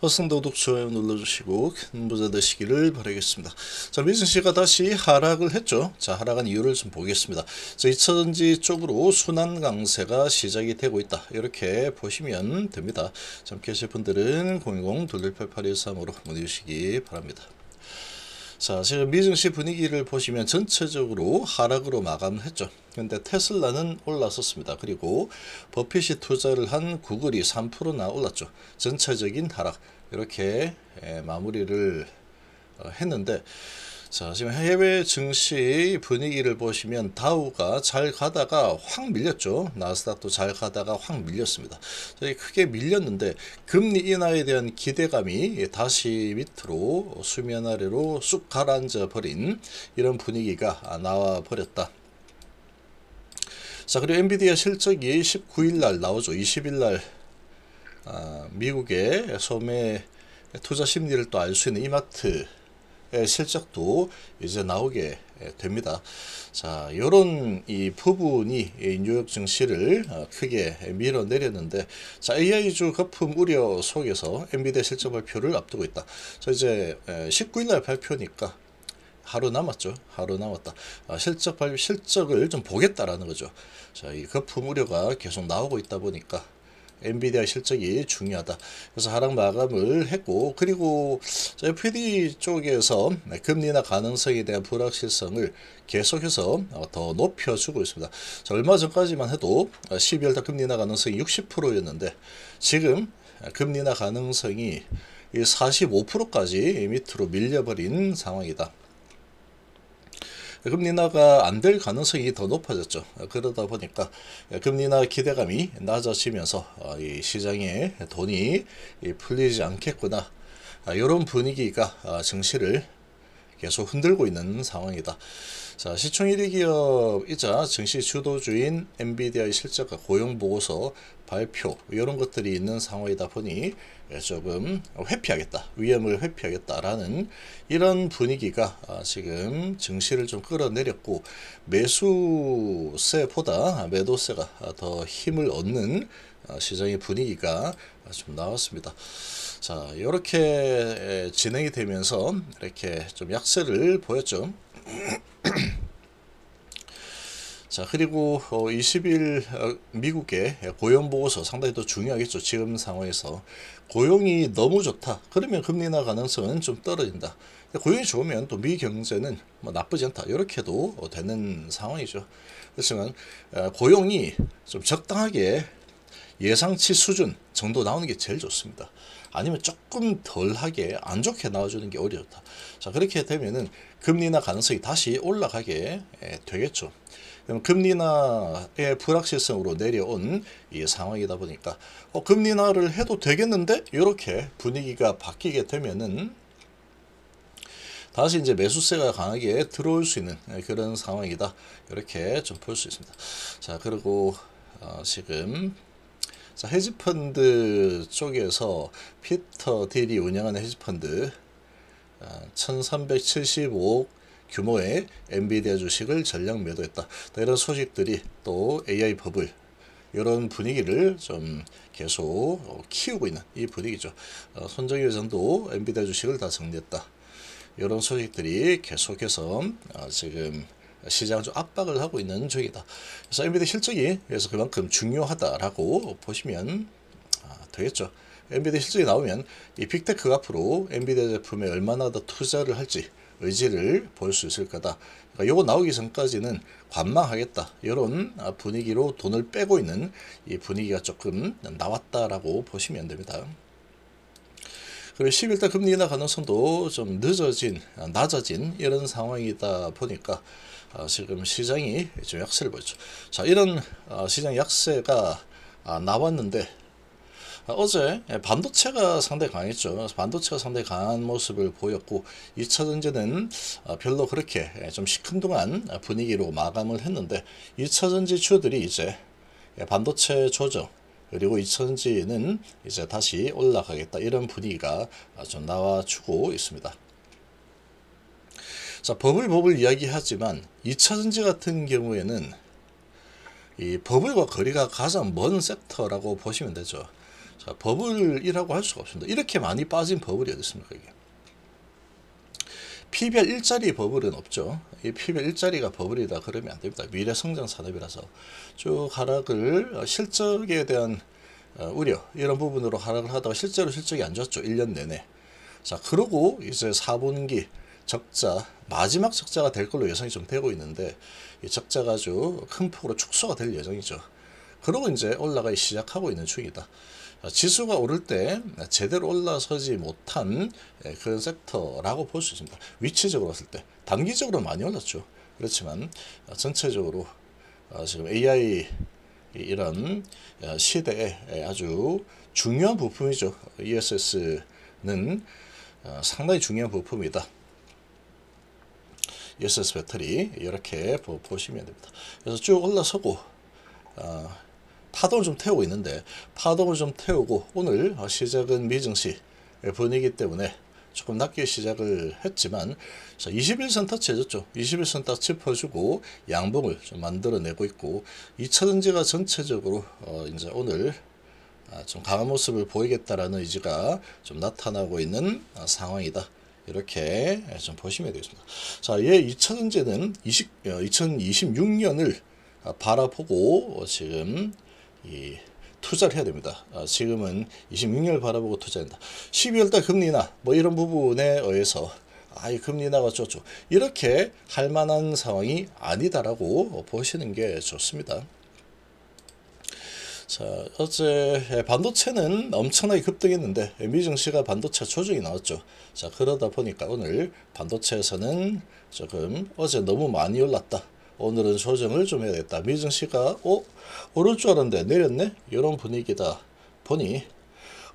좋았습니다. 구독, 좋아요 눌러주시고 큰 부자 되시기를 바라겠습니다. 자, 미증시가 다시 하락을 했죠. 자, 하락한 이유를 좀 보겠습니다. 자, 2차전지 쪽으로 순환 강세가 시작이 되고 있다. 이렇게 보시면 됩니다. 잠깐 계실 분들은 010-218-8213으로 문의 주시기 바랍니다. 자, 지금 미증시 분위기를 보시면 전체적으로 하락으로 마감했죠. 근데 테슬라는 올랐었습니다. 그리고 버핏이 투자를 한 구글이 3%나 올랐죠. 전체적인 하락 이렇게 마무리를 했는데, 자, 지금 해외 증시 분위기를 보시면 다우가 잘 가다가 확 밀렸죠. 나스닥도 잘 가다가 확 밀렸습니다. 크게 밀렸는데 금리 인하에 대한 기대감이 다시 밑으로 수면 아래로 쑥 가라앉아 버린 이런 분위기가 나와 버렸다. 자, 그리고 엔비디아 실적이 19일 날 나오죠. 20일 날 미국의 소매 투자 심리를 또 알 수 있는 이마트 실적도 이제 나오게 됩니다. 자, 요런 이 부분이 뉴욕 증시를 크게 밀어내렸는데, 자, AI주 거품 우려 속에서 엔비디아 실적 발표를 앞두고 있다. 자, 이제 19일날 발표니까 하루 남았죠. 하루 남았다. 실적을 좀 보겠다라는 거죠. 자, 이 거품 우려가 계속 나오고 있다 보니까 엔비디아 실적이 중요하다. 그래서 하락 마감을 했고, 그리고 FED 쪽에서 금리 인하 가능성에 대한 불확실성을 계속해서 더 높여주고 있습니다. 자, 얼마 전까지만 해도 12월 달 금리 인하 가능성이 60%였는데 지금 금리 인하 가능성이 45%까지 밑으로 밀려버린 상황이다. 금리 인하가 안 될 가능성이 더 높아졌죠. 그러다 보니까 금리 인하 기대감이 낮아지면서 이 시장에 돈이 풀리지 않겠구나, 이런 분위기가 증시를 계속 흔들고 있는 상황이다. 자, 시총 1위 기업이자 증시 주도주인 엔비디아의 실적과 고용보고서 발표, 이런 것들이 있는 상황이다 보니 조금 회피하겠다, 위험을 회피하겠다라는 이런 분위기가 지금 증시를 좀 끌어내렸고, 매수세보다 매도세가 더 힘을 얻는 시장의 분위기가 좀 나왔습니다. 자, 이렇게 진행이 되면서 이렇게 좀 약세를 보였죠. 자, 그리고 20일 미국의 고용보고서 상당히 더 중요하겠죠. 지금 상황에서 고용이 너무 좋다, 그러면 금리 인하 가능성은 좀 떨어진다. 고용이 좋으면 또 미 경제는 뭐 나쁘지 않다, 이렇게도 되는 상황이죠. 그렇지만 고용이 좀 적당하게 예상치 수준 정도 나오는 게 제일 좋습니다. 아니면 조금 덜하게 안 좋게 나와주는 게 어렵다. 자, 그렇게 되면은 금리 인하 가능성이 다시 올라가게 되겠죠. 그럼 금리 인하의 불확실성으로 내려온 이 상황이다 보니까 금리 인하를 해도 되겠는데, 이렇게 분위기가 바뀌게 되면은 다시 이제 매수세가 강하게 들어올 수 있는 그런 상황이다, 이렇게 좀 볼 수 있습니다. 자, 그리고 지금 자, 헤지펀드 쪽에서 피터 딜이 운영하는 헤지펀드 1375억 규모의 엔비디아 주식을 전량 매도했다. 이런 소식들이 또 AI 버블, 이런 분위기를 좀 계속 키우고 있는 이 분위기죠. 손정희 회장도 엔비디아 주식을 다 정리했다. 이런 소식들이 계속해서 지금 시장을 좀 압박을 하고 있는 중이다. 그래서 엔비디아 실적이 그래서 그만큼 중요하다라고 보시면 되겠죠. 엔비디아 실적이 나오면 이 빅테크가 앞으로 엔비디아 제품에 얼마나 더 투자를 할지 의지를 볼 수 있을 거다. 그러니까 요거 나오기 전까지는 관망하겠다, 이런 분위기로 돈을 빼고 있는 이 분위기가 조금 나왔다라고 보시면 됩니다. 그리고 10일달 금리 인하 가능성도 좀 낮아진 이런 상황이다 보니까 지금 시장이 좀 약세를 보였죠. 자, 이런 시장 약세가 나왔는데, 어제 반도체가 상당히 강했죠. 반도체가 상당히 강한 모습을 보였고, 2차전지는 별로 그렇게 좀 시큰둥한 분위기로 마감을 했는데, 2차전지 주들이 이제 반도체 조정, 그리고 2차전지는 이제 다시 올라가겠다, 이런 분위기가 좀 나와주고 있습니다. 자, 버블 이야기하지만 2차전지 같은 경우에는 이 버블과 거리가 가장 먼 섹터라고 보시면 되죠. 자, 버블이라고 할 수가 없습니다. 이렇게 많이 빠진 버블이 어디 있습니까? 이게. PBR 1짜리 버블은 없죠. 이 PBR 1짜리가 버블이다 그러면 안 됩니다. 미래 성장 산업이라서 쭉 하락을 실적에 대한 우려 이런 부분으로 하락을 하다가 실제로 실적이 안 좋았죠. 1년 내내. 자, 그러고 이제 4분기 적자 마지막 적자가 될 걸로 예상이 좀 되고 있는데 이 적자가 아주 큰 폭으로 축소가 될 예정이죠. 그러고 이제 올라가기 시작하고 있는 중이다. 지수가 오를 때 제대로 올라서지 못한 그런 섹터라고 볼 수 있습니다. 위치적으로 봤을 때 단기적으로 많이 올랐죠. 그렇지만 전체적으로 지금 AI 이런 시대에 아주 중요한 부품이죠. ESS는 상당히 중요한 부품이다. ESS 배터리 이렇게 보시면 됩니다. 그래서 쭉 올라서고 파동을 좀 태우고 있는데 파동을 좀 태우고 오늘 시작은 미증시 분위기 때문에 조금 낮게 시작을 했지만 자, 21선 터치 해줬죠. 21선 터치 짚어주고 양봉을 좀 만들어내고 있고 2차전지가 전체적으로 이제 오늘 좀 강한 모습을 보이겠다라는 의지가 좀 나타나고 있는 상황이다. 이렇게 좀 보시면 되겠습니다. 자, 얘 2차전지는 2026년을 바라보고 지금 투자를 해야 됩니다. 지금은 26년을 바라보고 투자한다. 12월달 금리나 뭐 이런 부분에 의해서 이 금리 인하가 좋죠. 이렇게 할 만한 상황이 아니다라고 보시는 게 좋습니다. 자, 어제 반도체는 엄청나게 급등했는데 미증시가 반도체 조정이 나왔죠. 자, 그러다 보니까 오늘 반도체에서는 조금 어제 너무 많이 올랐다. 오늘은 조정을 좀 해야겠다. 미증시가 오를 줄 알았는데 내렸네? 이런 분위기다 보니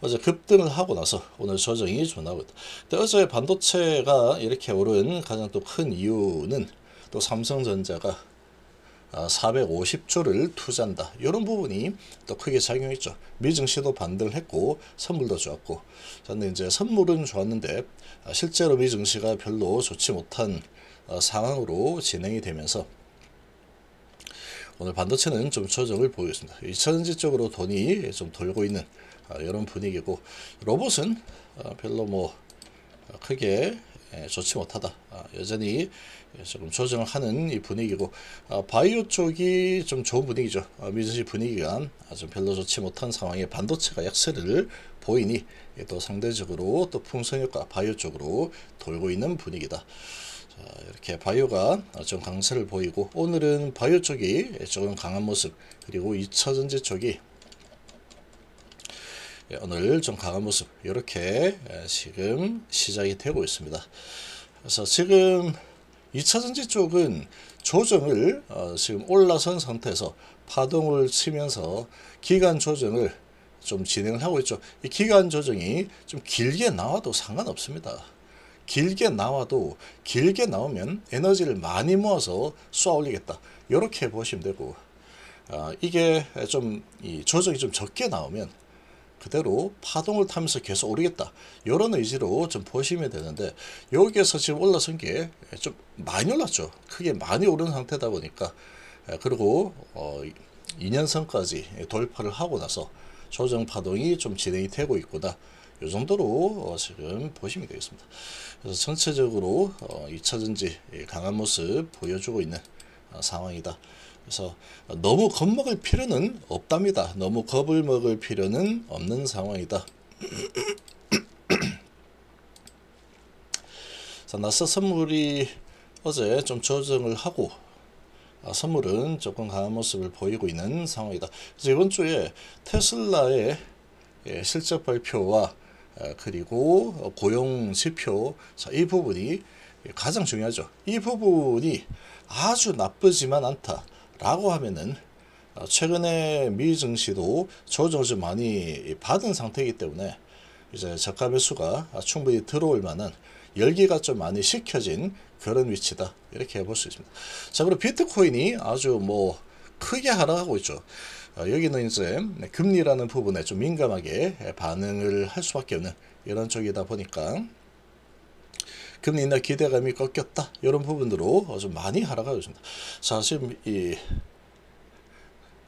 어제 급등을 하고 나서 오늘 조정이 좀 나오고 있다. 근데 어제 반도체가 이렇게 오른 가장 또 큰 이유는 또 삼성전자가 450조를 투자한다. 이런 부분이 또 크게 작용했죠. 미증시도 반등을 했고 선물도 좋았고. 근데 이제 선물은 좋았는데 실제로 미증시가 별로 좋지 못한 상황으로 진행이 되면서 오늘 반도체는 좀 조정을 보이겠습니다. 2차전지 쪽으로 돈이 좀 돌고 있는 이런 분위기고 로봇은 별로 뭐 크게 좋지 못하다. 여전히 조금 조정을 하는 이 분위기고 바이오 쪽이 좀 좋은 분위기죠. 미증시 분위기가 좀 별로 좋지 못한 상황에 반도체가 약세를 보이니 또 상대적으로 또 풍성효과 바이오 쪽으로 돌고 있는 분위기다. 자, 이렇게 바이오가 좀 강세를 보이고 오늘은 바이오 쪽이 조금 강한 모습 그리고 2차전지 쪽이 오늘 좀 강한 모습 이렇게 지금 시작이 되고 있습니다. 그래서 지금 2차전지 쪽은 조정을 지금 올라선 상태에서 파동을 치면서 기간 조정을 좀 진행을 하고 있죠. 이 기간 조정이 좀 길게 나와도 상관없습니다. 길게 나오면 에너지를 많이 모아서 쏘아 올리겠다. 이렇게 보시면 되고 이게 좀 이 조정이 좀 적게 나오면 그대로 파동을 타면서 계속 오르겠다. 이런 의지로 좀 보시면 되는데 여기에서 지금 올라선 게 좀 많이 올랐죠. 크게 많이 오른 상태다 보니까 그리고 2년선까지 돌파를 하고 나서 조정 파동이 좀 진행이 되고 있구나. 이 정도로 지금 보시면 되겠습니다. 그래서 전체적으로 2차전지 강한 모습 보여주고 있는 상황이다. 그래서 너무 겁먹을 필요는 없답니다. 너무 겁을 먹을 필요는 없는 상황이다. 자, 나스 선물이 어제 좀 조정을 하고 선물은 조금 강한 모습을 보이고 있는 상황이다. 그래서 이번 주에 테슬라의 실적 발표와 그리고 고용 지표, 자, 이 부분이 가장 중요하죠. 이 부분이 아주 나쁘지만 않다 라고 하면은 최근에 미 증시도 조정을 좀 많이 받은 상태이기 때문에 이제 저가 매수가 충분히 들어올 만한 열기가 좀 많이 식혀진 그런 위치다 이렇게 볼 수 있습니다. 자, 그리고 비트코인이 아주 뭐 크게 하락하고 있죠. 여기는 이제 금리라는 부분에 좀 민감하게 반응을 할 수밖에 없는 이런 쪽이다 보니까 금리 인하 기대감이 꺾였다 이런 부분으로 좀 많이 하락하고 있습니다. 자, 지금 이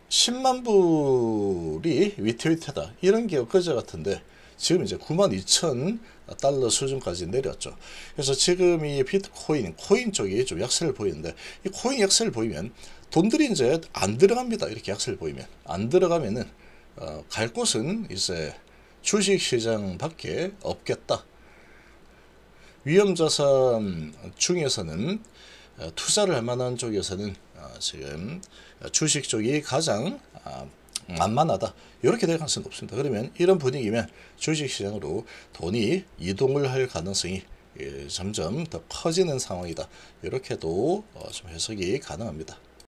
10만 불이 위태위태다 이런 게 엊그제 같은데 지금 이제 92,000달러 수준까지 내렸죠. 그래서 지금 이 비트코인, 코인 쪽이 좀 약세를 보이는데 이 코인 약세를 보이면 돈들이 이제 안 들어갑니다. 이렇게 약세를 보이면 안 들어가면은 갈 곳은 이제 주식시장밖에 없겠다. 위험자산 중에서는 투자를 할 만한 쪽에서는 지금 주식 쪽이 가장 만만하다. 이렇게 될 가능성이 높습니다. 그러면 이런 분위기면 주식시장으로 돈이 이동을 할 가능성이 점점 더 커지는 상황이다. 이렇게도 좀 해석이 가능합니다.